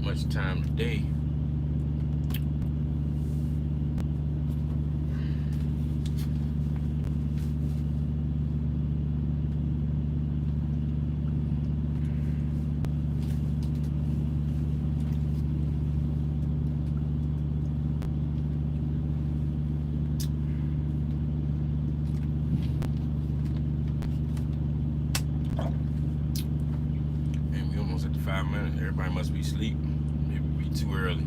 much time today. And we almost at the 5 minutes. Everybody must be asleep. Maybe we too early.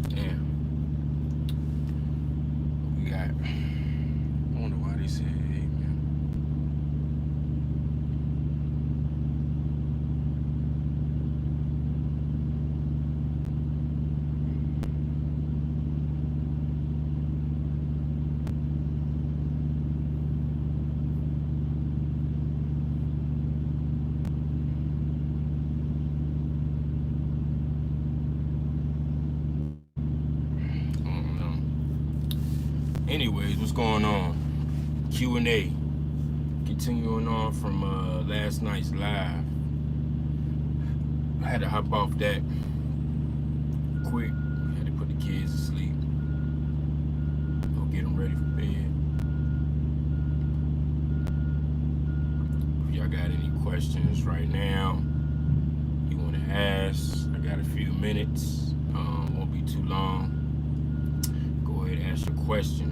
Damn. We got. I wonder why they said, hey, man. I don't know. Anyways, what's going on? Q&A. Continuing on from last night's live. I had to hop off that quick. Had to put the kids to sleep. Go get them ready for bed. If y'all got any questions right now you want to ask, I got a few minutes. Won't be too long. Go ahead and ask your questions.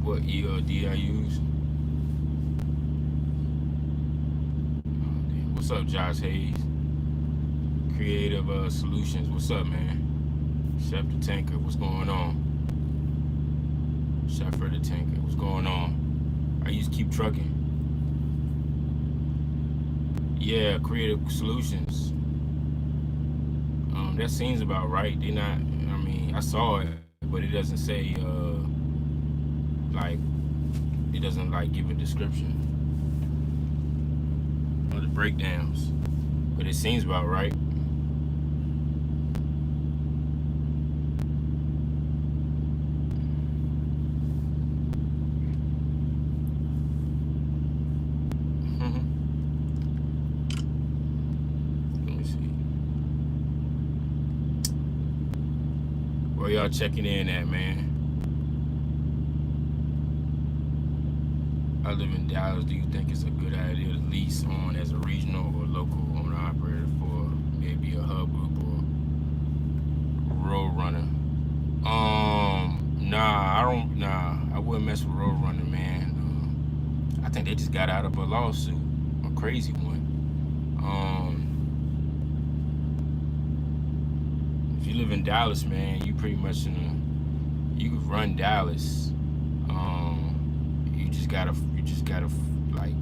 What ELD I use? What's up, Josh Hayes? Creative Solutions. What's up, man? Chef the Tanker. What's going on? Chef for the Tanker. What's going on? I use Keep Trucking. Yeah, Creative Solutions. That seems about right. They not. I mean, I saw it, but it doesn't say. Like, it doesn't like give a description or the breakdowns, but it seems about right. Let me see. Where y'all checking in at, man? I live in Dallas. Do you think it's a good idea to lease on as a regional or local owner operator for maybe a hub group or road runner? I wouldn't mess with road runner, man. I think they just got out of a lawsuit, a crazy one. If you live in Dallas, man, you pretty much you could run Dallas. You just gotta like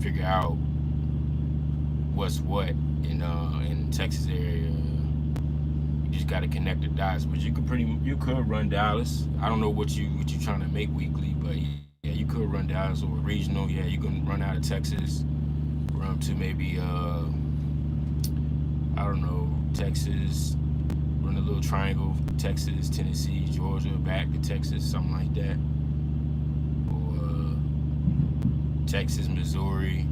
figure out what's what in the Texas area. You just gotta connect the dots. But you could run Dallas. I don't know what you trying to make weekly, but yeah, you could run Dallas or regional. Yeah, you can run out of Texas, run to maybe I don't know, Texas, run a little triangle, Texas, Tennessee, Georgia, back to Texas, something like that. Or Texas, Missouri,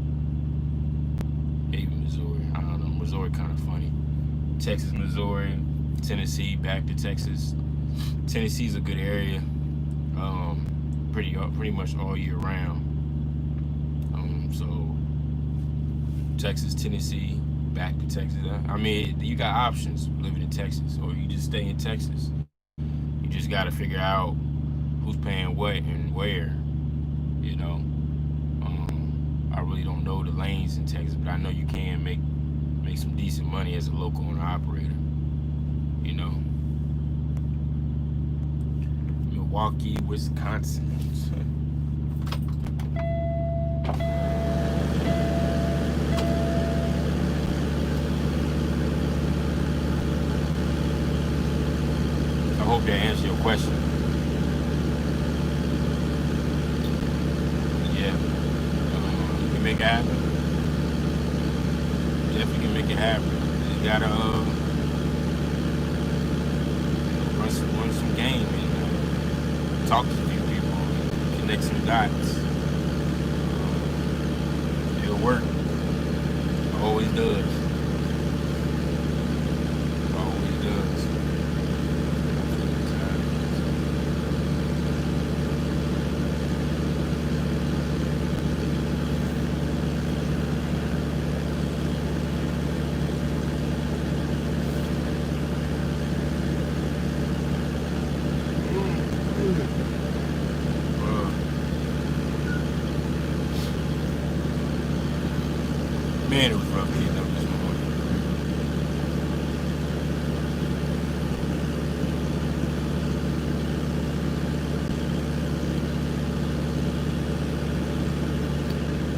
maybe Missouri. I don't know. Missouri kind of funny. Texas, Missouri, Tennessee, back to Texas. Tennessee's a good area. Pretty much all year round. So Texas, Tennessee, back to Texas. I mean, you got options living in Texas, or you just stay in Texas. You just got to figure out who's paying what and where. You know, I really don't know the lanes in Texas, but I know you can make some decent money as a local owner operator. You know, Milwaukee, Wisconsin. I hope that answers your question. Yeah, you can make it happen. Definitely can make it happen. You gotta run some game and talk to a few people, and connect some dots. It'll work. It always does. Always does. Man, it was rough getting up this morning.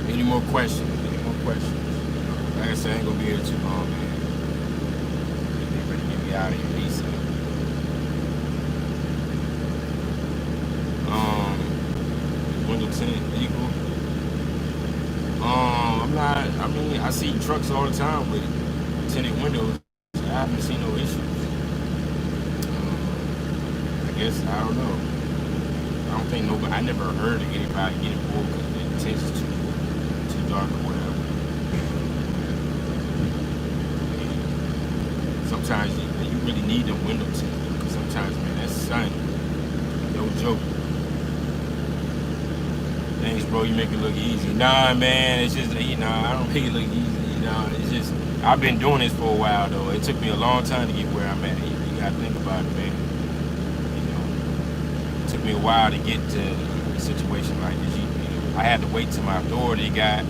Any more questions? Any more questions? Like I said, I ain't gonna be here too long, man. They ready to get me out of here decent. Window tint equal. I'm not. I mean, I see trucks all the time with tinted windows. I haven't seen no issues. I guess I don't know. I don't think nobody. I never heard of anybody getting pulled because the tint's too dark or whatever. Sometimes you really need them window tint because sometimes, man, that sun, no joke. Thanks, bro. You make it look easy. Nah, man. It's just, I don't make it look easy. It's just, I've been doing this for a while, though. It took me a long time to get where I'm at. You gotta think about it, man. It took me a while to get to a situation like this. I had to wait till my authority got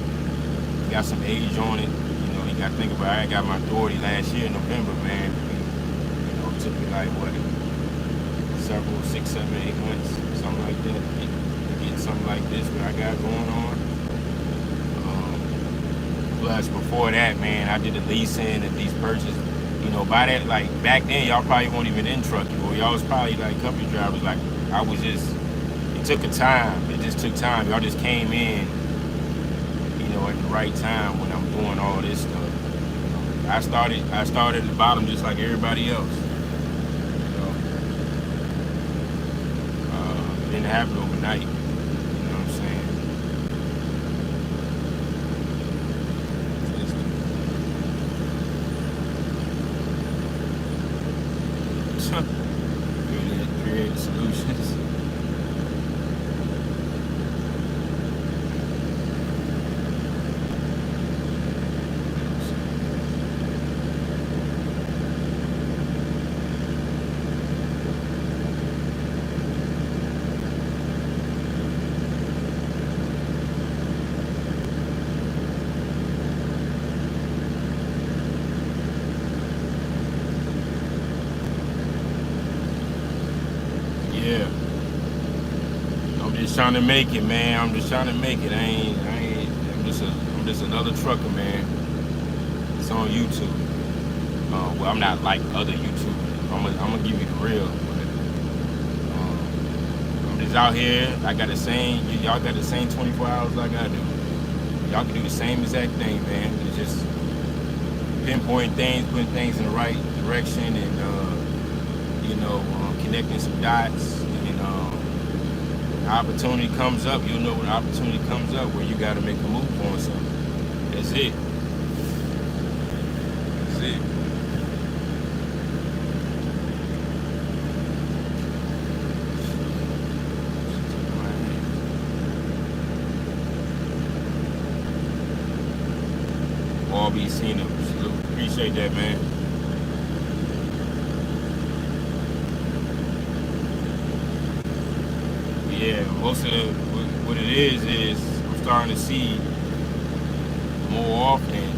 some age on it. You gotta think about it. I got my authority last year in November, man. It took me like, what, 6, 7, 8 months, something like that. Something like this that I got going on. Plus, before that, man, I did the leasing and these purchases. By that, like back then, y'all probably weren't even in trucking, or y'all was probably like company drivers. Like I was just. It took a time. It just took time. Y'all just came in, at the right time when I'm doing all this stuff. I started at the bottom just like everybody else. It didn't happen overnight. Create solutions. Yeah. I'm just trying to make it, man. I'm just trying to make it. I'm I'm just another trucker, man. It's on YouTube. Well, I'm not like other YouTubers. I'm gonna give you the real. But, I'm just out here. I got the same. Y'all got the same 24 hours like I do. Y'all can do the same exact thing, man. It's just pinpointing things, putting things in the right direction, and connecting some dots. And opportunity comes up. You'll know when opportunity comes up where you got to make a move on something. That's it. That's it. All be seen them. Appreciate that, man. Yeah, most of what it is I'm starting to see more often,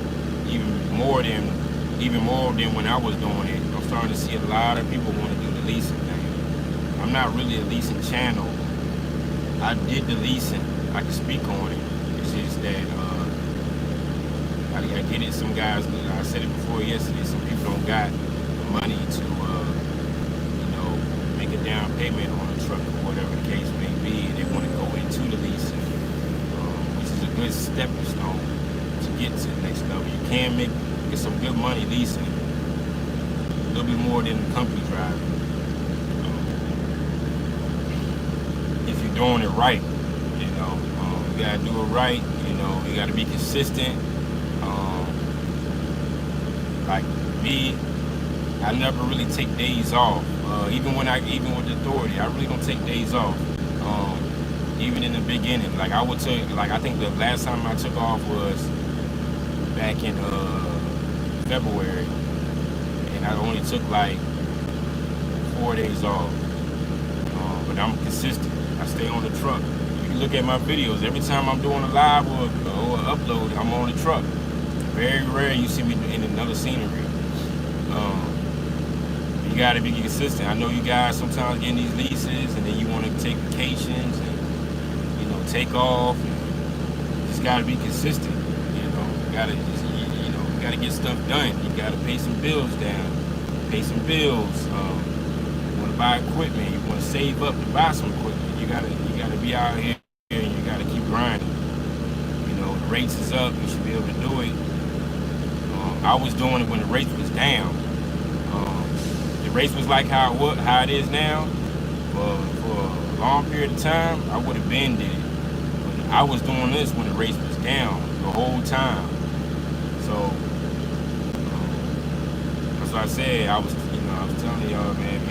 even more than when I was doing it. I'm starting to see a lot of people want to do the leasing thing. I'm not really a leasing channel. I did the leasing. I can speak on it. It's just that I get it. Some guys, I said it before yesterday, some people don't got the money to, make a down payment on a truck or whatever the case may be. They want to go into the leasing, which is a good stepping stone to get to the next level. You can get some good money leasing, a little bit more than company driving, if you're doing it right. You gotta do it right. You gotta be consistent. Like me, I never really take days off. Even with the authority, I really don't take days off. Even in the beginning, like I think the last time I took off was back in February, and I only took like 4 days off. But I'm consistent. I stay on the truck. You can look at my videos. Every time I'm doing a live or upload, I'm on the truck. Very rare you see me in another scenery. You gotta be consistent. I know you guys sometimes getting these leases and then you want to take vacations and take off. You just gotta be consistent. You gotta get stuff done. You gotta pay some bills down. Pay some bills. You want to buy equipment. You want to save up to buy some equipment. You gotta be out here and you gotta keep grinding. The rates is up. You should be able to do it. I was doing it when the rate was down. The race was like how it is now. For a long period of time, I would have been there. But I was doing this when the race was down the whole time. So that's what I said. I was telling y'all, man, if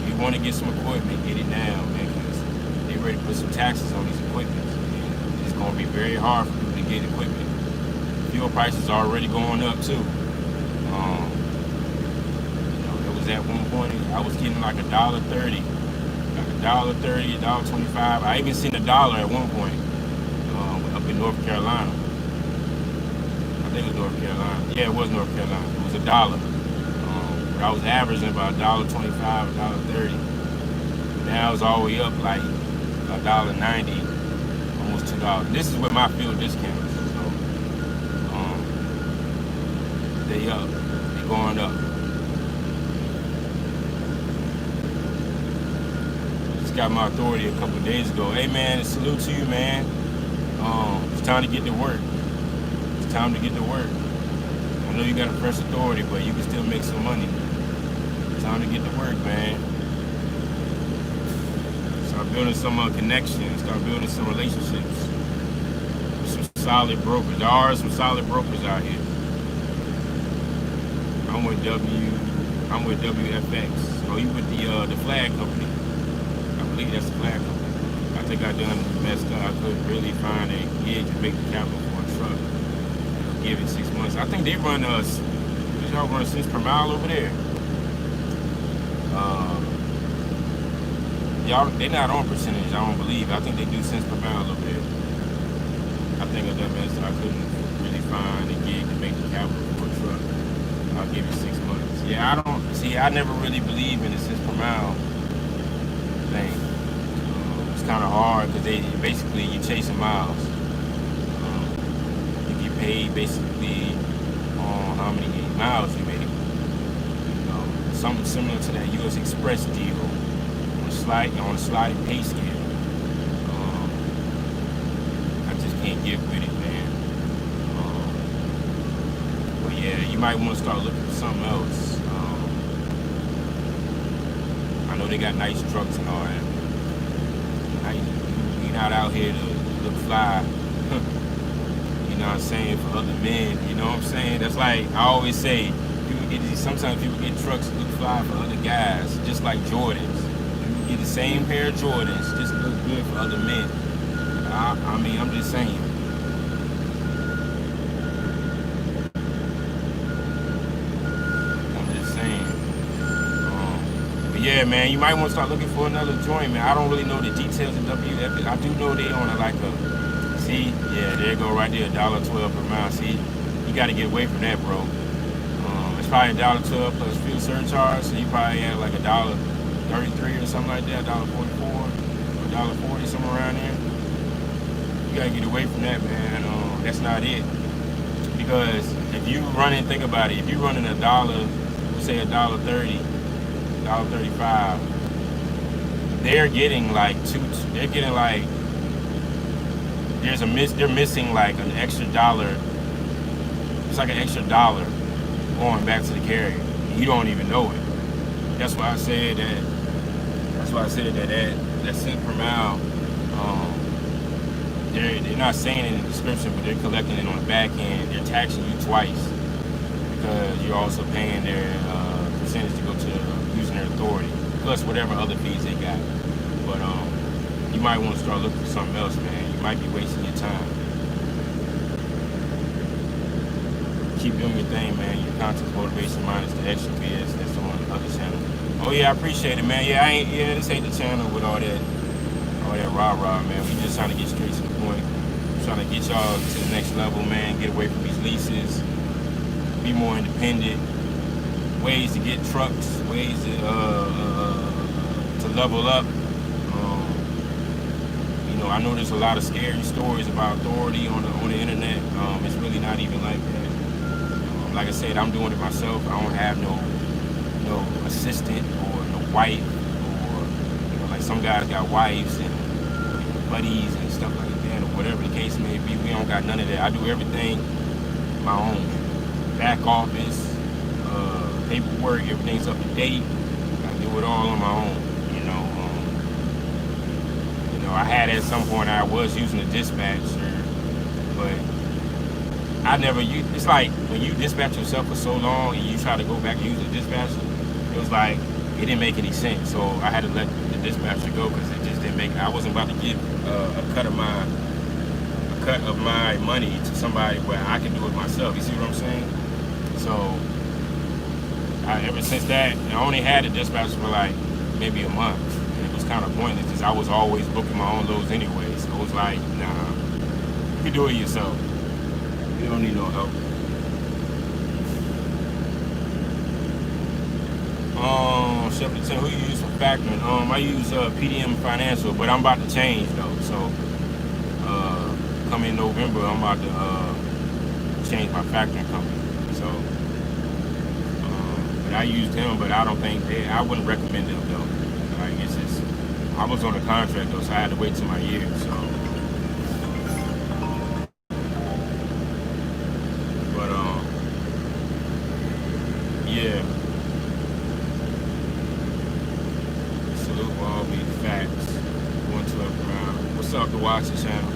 you want to get some equipment, get it now, man, because they ready to put some taxes on these equipment. And it's going to be very hard for people to get equipment. Fuel prices are already going up too. It was at one point I was getting like $1.30, $1.25. I even seen $1 at one point up in North Carolina. I think it was North Carolina. Yeah, it was North Carolina. It was $1. But I was averaging about $1.25, $1.30. Now it's all the way up like $1.90, almost $2. This is with my fuel discounts. They up. They going up. Just got my authority a couple of days ago. Hey man, salute to you, man. It's time to get to work. It's time to get to work. I know you got a fresh authority, but you can still make some money. It's time to get to work, man. Start building some connections. Start building some relationships. Some solid brokers. There are some solid brokers out here. I'm with WFX. Oh, you with the flag company? I believe that's the flag company. I think I done messed up. I couldn't really find a gig to make the capital for a truck. Give it 6 months. I think they run y'all run cents per mile over there. They're not on percentage. I don't believe. I think they do cents per mile over there. I think I done messed up. I couldn't really find a gig to make the capital for a truck. I'll give you 6 months. Yeah, I never really believe in the cents per mile thing. It's kind of hard because you're chasing miles. paid basically on how many miles you made. You know, something similar to that U.S. Express deal on a sliding pay scale. I just can't get with it, man. But yeah, you might want to start looking for something else. I know they got nice trucks and all that. You're not out here to look fly. You know what I'm saying, for other men, you know what I'm saying? That's like I always say, sometimes people get trucks that look fly for other guys, just like Jordans. People get the same pair of Jordans, just look good for other men. I mean, I'm just saying. But yeah, man, you might want to start looking for another joint, man. I don't really know the details of WF. I do know they on see, yeah, there you go right there, $1.12 per mile. See, you got to get away from that, bro. It's probably $1.12 plus fuel surcharge, so you probably had like $1.33 or something like that, $1.44 or $1.40, somewhere around there. You got to get away from that, man. That's not it. Because if you running, think about it, if you're running let's say $1.30, $1.35, they're getting like they're missing like an extra dollar. It's like an extra dollar going back to the carrier. You don't even know it. That's why I said that. That cent per mile. They're not saying it in the description, but they're collecting it on the back end. They're taxing you twice because you're also paying their percentage to go to using their authority, plus whatever other fees they got. But you might want to start looking for something else, man. You might be wasting your time. Keep doing your thing, man. Your content's motivation minus the extra BS that's on the other channel. Oh yeah, I appreciate it, man. Yeah, this ain't the channel with all that rah-rah, man. We just trying to get straight to the point. Trying to get y'all to the next level, man. Get away from these leases. Be more independent. Ways to get trucks. Ways to level up. I know there's a lot of scary stories about authority on the internet. It's really not even like that. Like I said, I'm doing it myself. I don't have no assistant or no wife, or like some guys got wives and buddies and stuff like that, or whatever the case may be. We don't got none of that. I do everything my own. Back office, paperwork, everything's up to date. I do it all on my own. I had at some point I was using a dispatcher, but I never used. It's like when you dispatch yourself for so long and you try to go back and use a dispatcher, it was like it didn't make any sense. So I had to let the dispatcher go because it just didn't make. I wasn't about to give a cut of my money to somebody where I can do it myself. You see what I'm saying? So ever since that, I only had a dispatcher for like maybe a month. Kind of pointless because I was always booking my own loads anyway. So it was like, nah, you can do it yourself. You don't need no help. Shepton, who you use for factoring? I use PDM Financial, but I'm about to change though. So coming in November, I'm about to change my factoring company. So but I used him, but I don't think I wouldn't recommend them though. Like it's just. I was on a contract though, so I had to wait till my year. So, but yeah. Salute for all these facts. 112 around. What's up, the Watch the channel?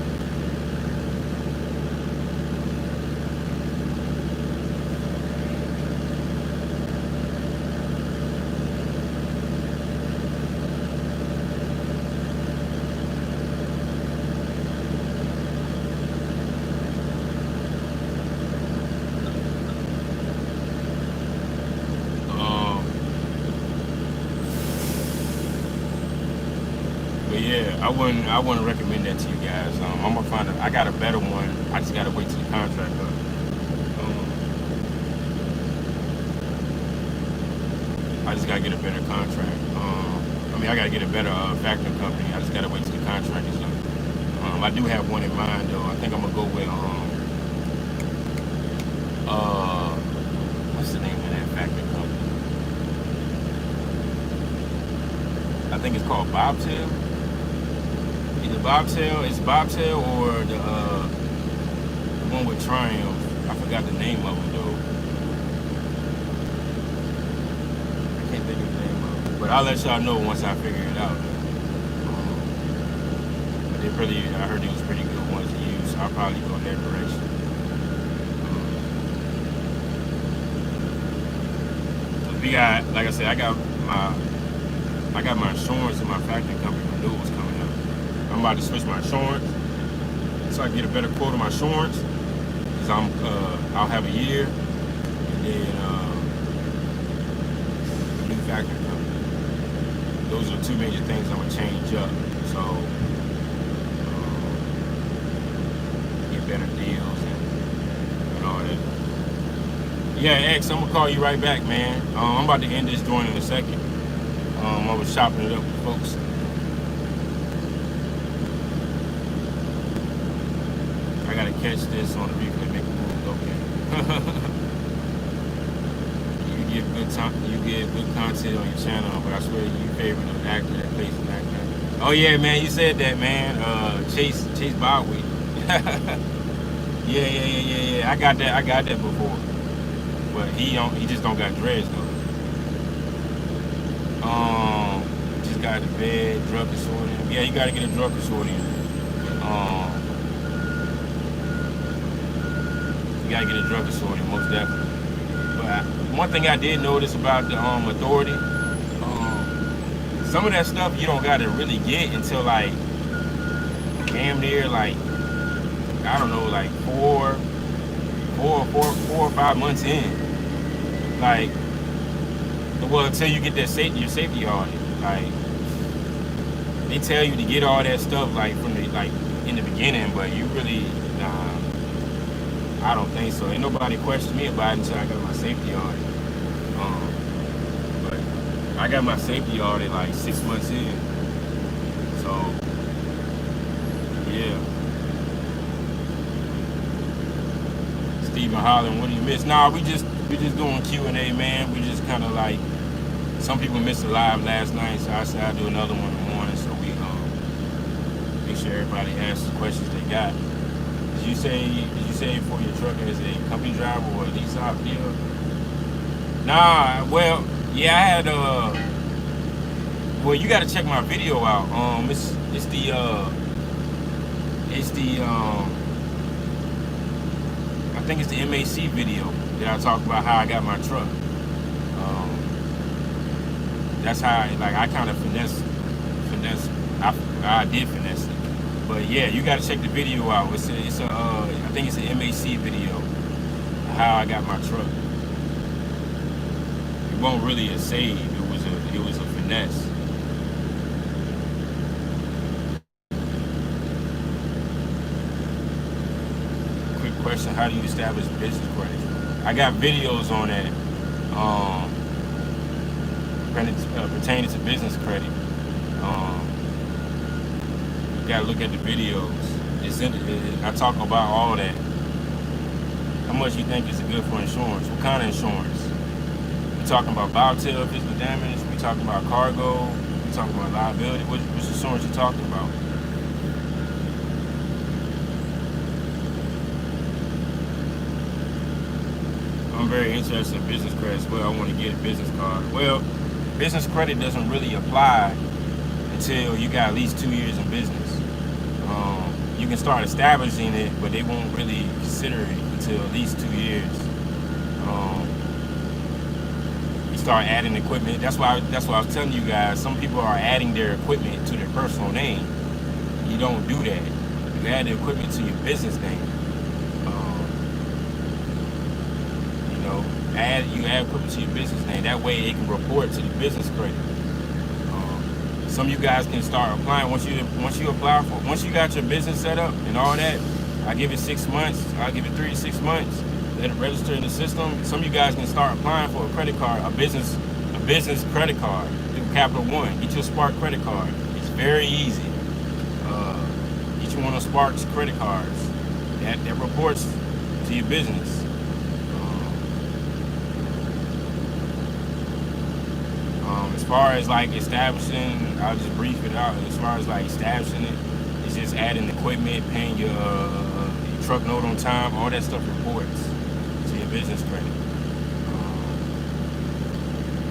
I wouldn't recommend that to you guys. I'm gonna find I got a better one. I just gotta wait till the contract up. I just gotta get a better contract. I gotta get a better factoring company. I just gotta wait till the contract is up. I do have one in mind though. I think I'm gonna go with What's the name of that factory company? I think it's called Bobtail. Either Bobtail, it's Bobtail, or the one with Triumph. I forgot the name of them though. I can't think of the name of it. But I'll let y'all know once I figure it out. But I heard it was pretty good ones to use. So I'll probably go in that direction. We got, like I said, I got my insurance and my factory company renewals coming up. I'm about to switch my insurance so I can get a better quote on my insurance, because I'll have a year, and then a new factory company. Those are the two major things I'm gonna change up. So get better deals and all that. Yeah, X, I'm gonna call you right back, man. I'm about to end this joint in a second. I was chopping it up with folks. I gotta catch this on the replay, make a move. Okay. You give good content on your channel, but I swear you favor the actor that plays an actor. Oh yeah, man, you said that, man. Chase Baldwin. Yeah. I got that before. But he just don't got dreads though. Just got the bed, drug consortium. Yeah, you gotta get a drug consortium. You gotta get a drug consortium, most definitely. But one thing I did notice about the authority, some of that stuff you don't gotta really get until like damn near like, I don't know, like four or 5 months in. Like, well, until you get that your safety audit. Like, they tell you to get all that stuff like from the in the beginning, but you really, nah, I don't think so. Ain't nobody questioned me about it until I got my safety audit. But I got my safety audit like 6 months in. So yeah. Stephen Holland, what do you miss? Nah, we just doing Q&A, man. We just kind of like, some people missed the live last night, so I said I'd do another one in the morning, so we make sure everybody asks the questions they got. Did you say for your truck as a company driver or a lease op deal? Nah, well, yeah, I had well, you got to check my video out. It's the I think it's the MAC video that I talk about how I got my truck. That's how I kind of finesse. I did finesse it. But yeah, you got to check the video out. I think it's an MAC video, how I got my truck. It wasn't really a save. It was a finesse. Quick question: how do you establish business credit? I got videos on that. Pertaining to business credit. You gotta look at the videos. I talk about all that. How much you think is good for insurance? What kind of insurance? We talking about bowtail physical damage. We talking about cargo. We talking about liability. Which insurance you talking about? I'm very interested in business credit as well. I want to get a business card. Well, business credit doesn't really apply until you got at least 2 years in business. You can start establishing it, but they won't really consider it until at least 2 years. You start adding equipment. That's why I was telling you guys. Some people are adding their equipment to their personal name. You don't do that. You add the equipment to your business name. You add equipment to your business name. That way it can report to the business credit. Some of you guys can start applying once you got your business set up and all that. I give it 6 months. I give it 3 to 6 months. Let it register in the system. Some of you guys can start applying for a credit card, a business credit card through Capital One. Get your Spark credit card. It's very easy. Get you one of Spark's credit cards that reports to your business. As far as like establishing, I'll just brief it out. As far as like establishing it, it's just adding equipment, paying your truck note on time, all that stuff reports to your business credit.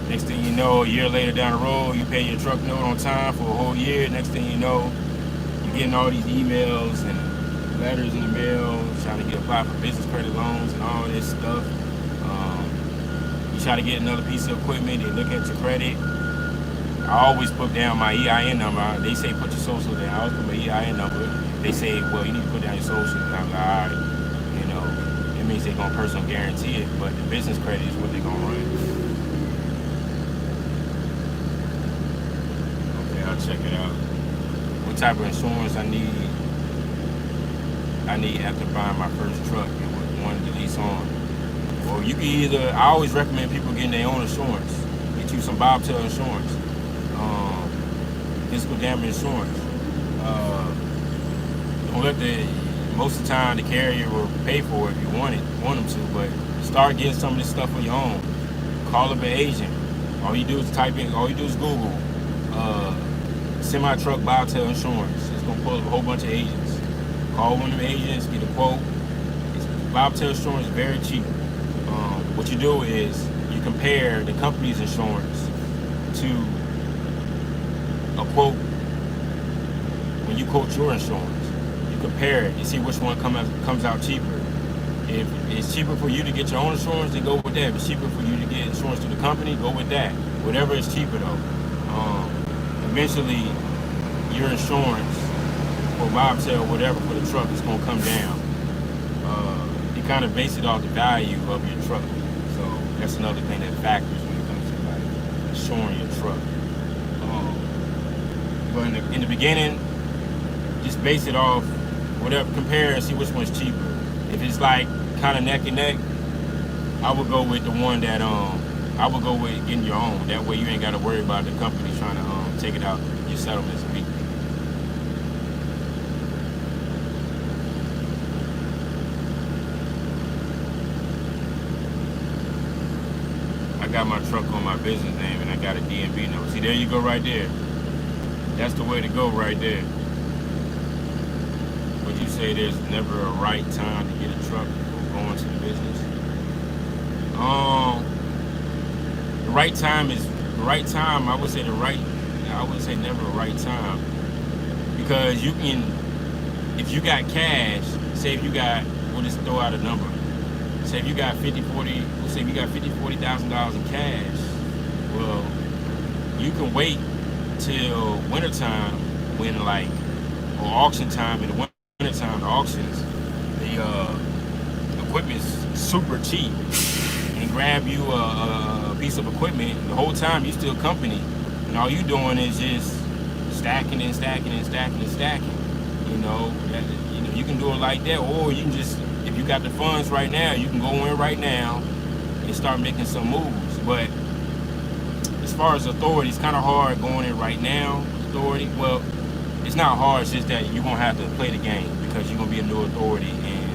Next thing you know, a year later down the road, you pay your truck note on time for a whole year. Next thing you know, you're getting all these emails and letters in the mail trying to get applied for business credit loans and all this stuff. You try to get another piece of equipment, they look at your credit. I always put down my EIN number. They say put your social down. I always put my EIN number. They say, well, you need to put down your social. And I'm like, all right, you know, it means they're gonna personal guarantee it, but the business credit is what they're gonna run. Okay, I'll check it out. What type of insurance I need after buying my first truck and what one to lease on. Well, you can either, I always recommend people getting their own insurance. Get you some bobtail insurance, physical damage insurance. Don't let most of the time the carrier will pay for it if you want them to, but start getting some of this stuff on your own. Call up an agent. All you do is Google semi-truck bobtail insurance. It's gonna pull up a whole bunch of agents. Call one of them agents, get a quote. Bobtail insurance is very cheap. What you do is you compare the company's insurance to a quote. When you quote your insurance, you compare it. You see which one comes out cheaper. If it's cheaper for you to get your own insurance, then go with that. If it's cheaper for you to get insurance through the company, go with that. Whatever is cheaper though. Eventually, your insurance or bobtail, whatever for the truck is gonna come down. You kind of base it off the value of your truck. So that's another thing that factors when it comes to like insuring your truck. But in the beginning, just base it off whatever, compare and see which one's cheaper. If it's like kind of neck and neck, I would go with the one that I would go with getting your own. That way you ain't got to worry about the company trying to take it out your settlements weekly. I got my truck on my business name and I got a DMV number. See, there you go right there. That's the way to go right there. Would you say there's never a right time to get a truck or go into the business? The right time, I would say never a right time. Because you can, if you got cash, say if you got, we'll just throw out a number. Say if you got $40,000 in cash, well, you can wait till wintertime when or auction time. In the wintertime, the auctions, the equipment's super cheap, and grab you a piece of equipment. The whole time you still company, and all you doing is just stacking and stacking and stacking and stacking. You can do it like that, or you can just, if you got the funds right now, you can go in right now and start making some moves. But as far as authority, it's kind of hard going in right now. Authority, well, it's not hard. It's just that you're gonna have to play the game because you're gonna be a new authority, and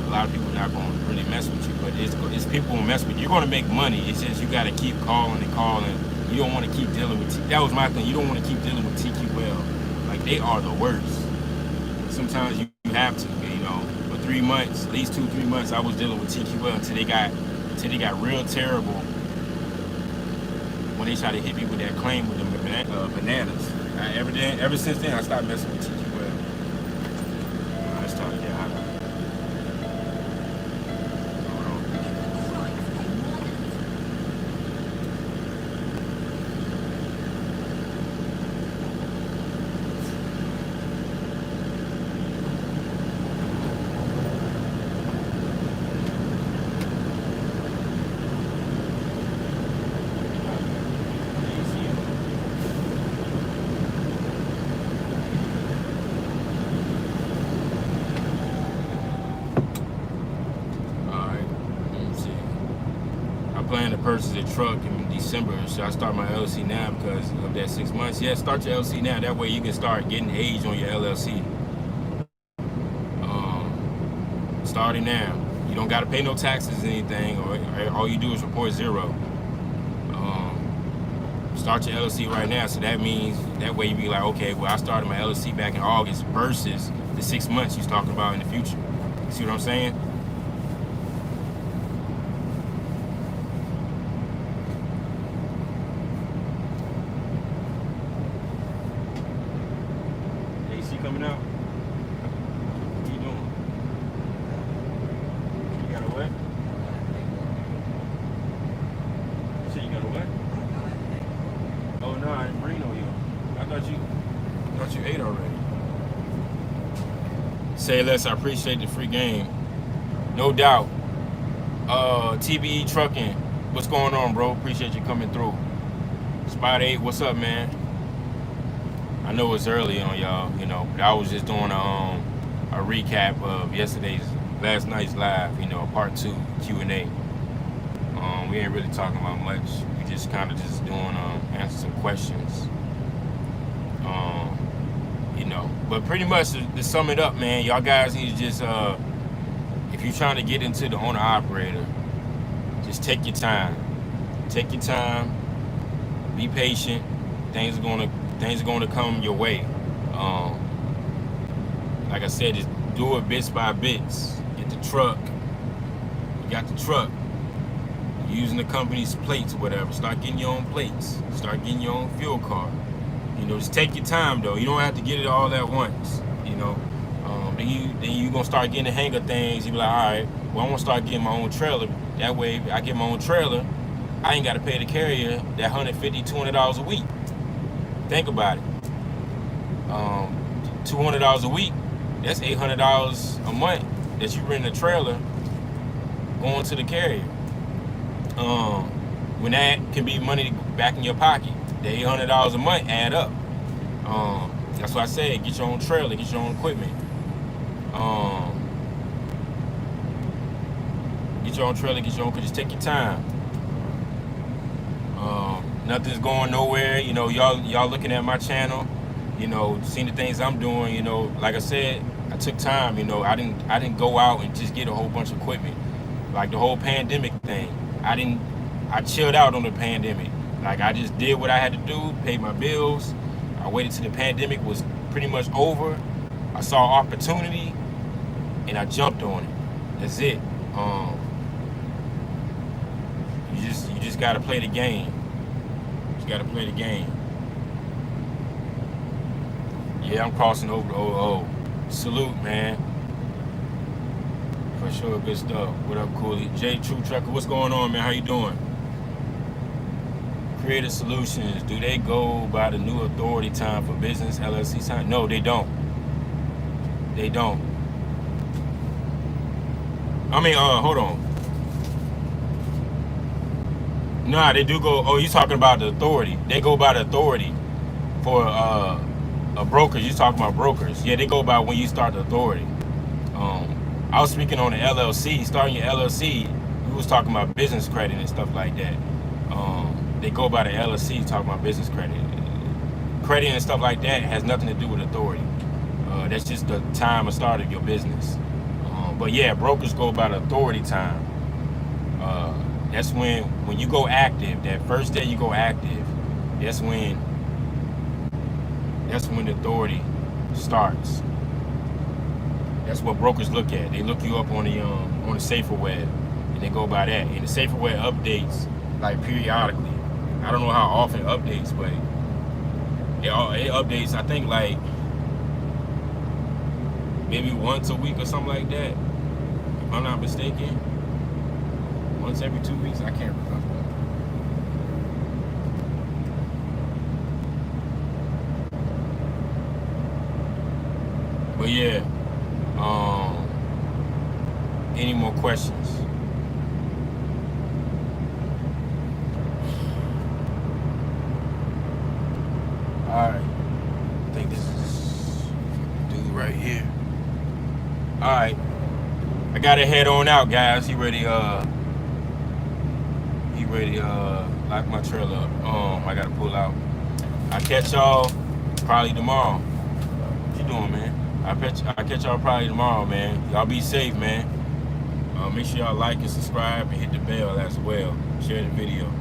a lot of people are not gonna really mess with you. But it's people who mess with you. You're gonna make money. It's just you gotta keep calling and calling. You don't want to keep dealing with. That was my thing. You don't want to keep dealing with TQL. Like, they are the worst. Sometimes you have to, For 3 months, at least 2-3 months, I was dealing with TQL until they got real terrible when they tried to hit me with that claim with the bananas. Ever since then, I stopped messing with TQL. Let's talk. Plan to purchase a truck in December. Should I start my LLC now because of that 6 months? Yeah, start your LLC now. That way you can start getting age on your LLC. Starting now. You don't got to pay no taxes or anything, or all you do is report 0. Start your LLC right now. So that means that way you be like, okay, well I started my LLC back in August versus the 6 months you're talking about in the future. You see what I'm saying? AC coming out? What you doing? You got a what? You said you got a what? Oh no, I didn't bring no you. I thought you ate already. Say less, I appreciate the free game. No doubt. TBE Trucking, what's going on, bro? Appreciate you coming through. Spot 8, what's up, man? I know it's early on y'all, you know, but I was just doing a recap of last night's live, you know, part 2 Q&A. We ain't really talking about much. We just kind of just doing answer some questions. You know, but pretty much to sum it up, man, y'all guys need to just if you're trying to get into the owner operator, just take your time. Take your time. Be patient. Things are gonna come your way. Like I said, just do it bits by bits. Get the truck. You got the truck. Using the company's plates or whatever. Start getting your own plates. Start getting your own fuel card. You know, just take your time though. You don't have to get it all at once. You know, then you gonna start getting the hang of things. You be like, all right, well I want to start getting my own trailer. That way, if I get my own trailer, I ain't got to pay the carrier that $150, $200 a week. Think about it. $200 a week. That's $800 a month that you rent a trailer going to the carrier. When that can be money back in your pocket, the $800 a month add up. That's why I said get your own trailer, get your own equipment. Get your own trailer, get your own. Just take your time. Nothing's going nowhere. You know, y'all looking at my channel. You know, seeing the things I'm doing. You know, like I said, I took time. You know, I didn't go out and just get a whole bunch of equipment. Like the whole pandemic thing, I chilled out on the pandemic. Like I just did what I had to do, paid my bills. I waited till the pandemic was pretty much over. I saw opportunity and I jumped on it. That's it. You just gotta play the game. You just gotta play the game. Yeah, I'm crossing over to 00. Salute, man. For sure, good stuff. What up, Cooley? J True Trucker, what's going on, man? How you doing? Creative Solutions, do they go by the new authority time for business, LLC time? No, they don't. They don't. I mean, hold on. Nah, they do go, oh, you talking about the authority. They go by the authority for a broker. You talking about brokers. Yeah, they go by when you start the authority. I was speaking on the LLC, starting your LLC, we was talking about business credit and stuff like that. They go by the LLC, talking about business credit. Credit and stuff like that has nothing to do with authority. That's just the time of start of your business. But yeah, brokers go by the authority time. That's when you go active, that first day you go active, that's when the authority starts. That's what brokers look at. They look you up on the safer web, and they go by that. And the safer web updates like periodically. I don't know how often it updates, but it updates. I think like maybe once a week or something like that. If I'm not mistaken, once every 2 weeks. I can't remember. But yeah. Any more questions? Alright. I think this is dude right here. Alright. I gotta head on out, guys. He ready lock my trailer up. I gotta pull out. I'll catch y'all probably tomorrow. What you doing, man? I'll catch y'all probably tomorrow, man. Y'all be safe, man. Make sure y'all like and subscribe and hit the bell as well. Share the video.